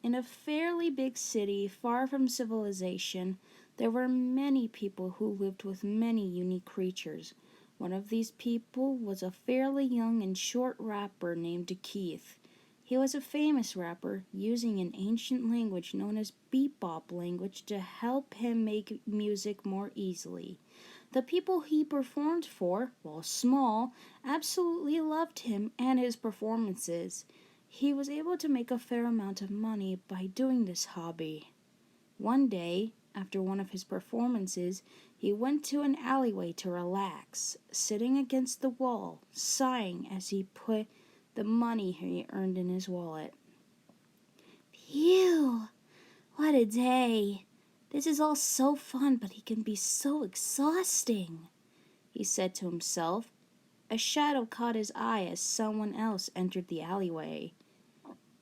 In a fairly big city, far from civilization, there were many people who lived with many unique creatures. One of these people was a fairly young and short rapper named Keith. He was a famous rapper, using an ancient language known as bebop language to help him make music more easily. The people he performed for, while small, absolutely loved him and his performances. He was able to make a fair amount of money by doing this hobby. One day, after one of his performances, he went to an alleyway to relax, sitting against the wall, sighing as he put the money he earned in his wallet. Phew! What a day! This is all so fun, but it can be so exhausting, he said to himself. A shadow caught his eye as someone else entered the alleyway.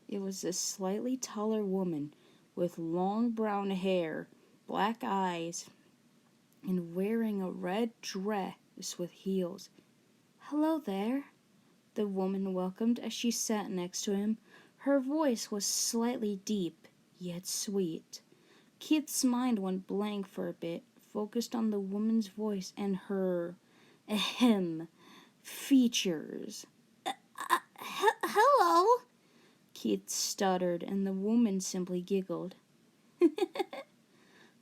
It was a slightly taller woman with long brown hair, black eyes, and wearing a red dress with heels. Hello there, the woman welcomed as she sat next to him. Her voice was slightly deep, yet sweet. Keith's mind went blank for a bit, focused on the woman's voice and her, features. Hello, Keith stuttered, and the woman simply giggled.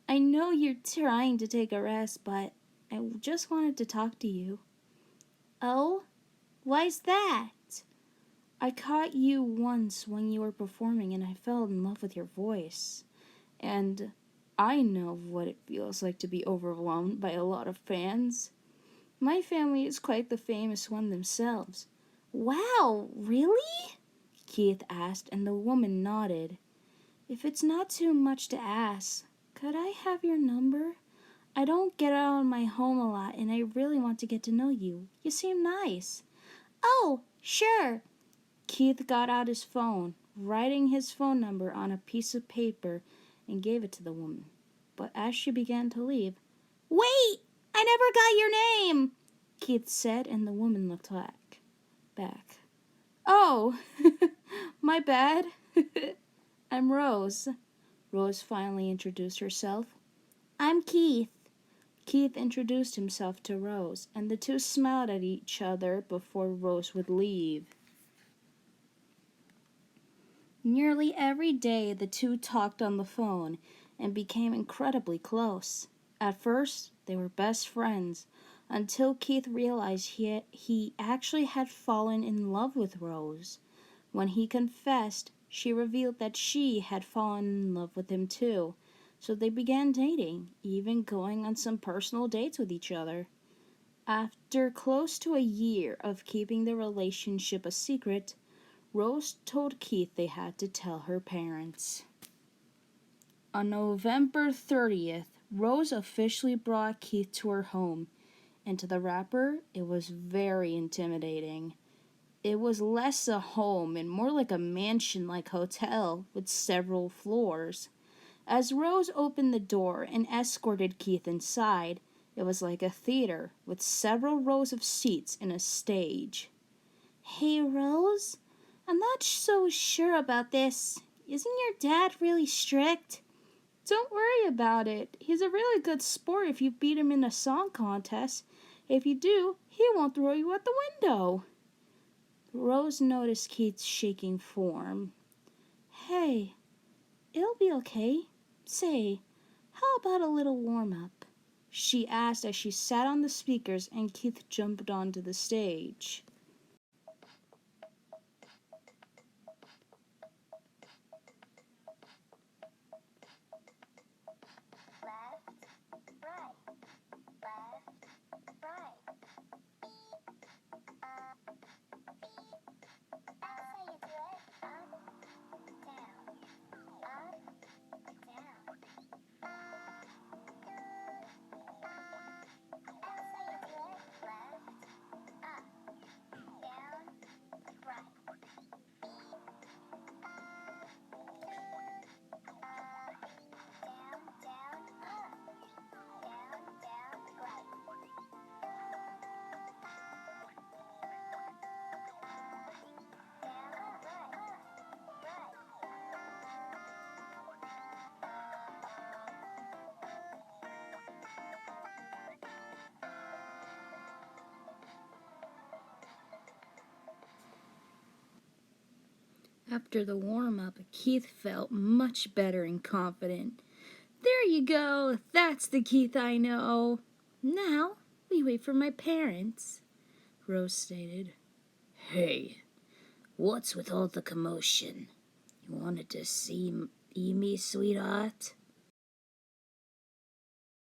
I know you're trying to take a rest, but I just wanted to talk to you. Oh? Why's that? I caught you once when you were performing and I fell in love with your voice. And I know what it feels like to be overwhelmed by a lot of fans. My family is quite the famous one themselves. Wow, really? Keith asked, and the woman nodded. If it's not too much to ask, could I have your number? I don't get out of my home a lot, and I really want to get to know you. You seem nice. Oh, sure. Keith got out his phone, writing his phone number on a piece of paper, and gave it to the woman. But as she began to leave, Wait! I never got your name! Keith said, and the woman looked back. Oh, my bad. I'm Rose. Rose finally introduced herself. I'm Keith. Keith introduced himself to Rose, and the two smiled at each other before Rose would leave. Nearly every day the two talked on the phone and became incredibly close. At first, they were best friends, until Keith realized he actually had fallen in love with Rose. When he confessed, she revealed that she had fallen in love with him too. So they began dating, even going on some personal dates with each other. After close to a year of keeping the relationship a secret, Rose told Keith they had to tell her parents. On November 30th, Rose officially brought Keith to her home, and to the rapper, it was very intimidating. It was less a home and more like a mansion-like hotel with several floors. As Rose opened the door and escorted Keith inside, it was like a theater with several rows of seats and a stage. Hey, Rose, I'm not so sure about this. Isn't your dad really strict? Don't worry about it. He's a really good sport if you beat him in a song contest. If you do, he won't throw you out the window. Rose noticed Keith's shaking form. Hey, it'll be okay. Say, how about a little warm-up? She asked as she sat on the speakers and Keith jumped onto the stage. After the warm-up, Keith felt much better and confident. There you go, that's the Keith I know. Now, we wait for my parents, Rose stated. Hey, what's with all the commotion? You wanted to see me, sweetheart?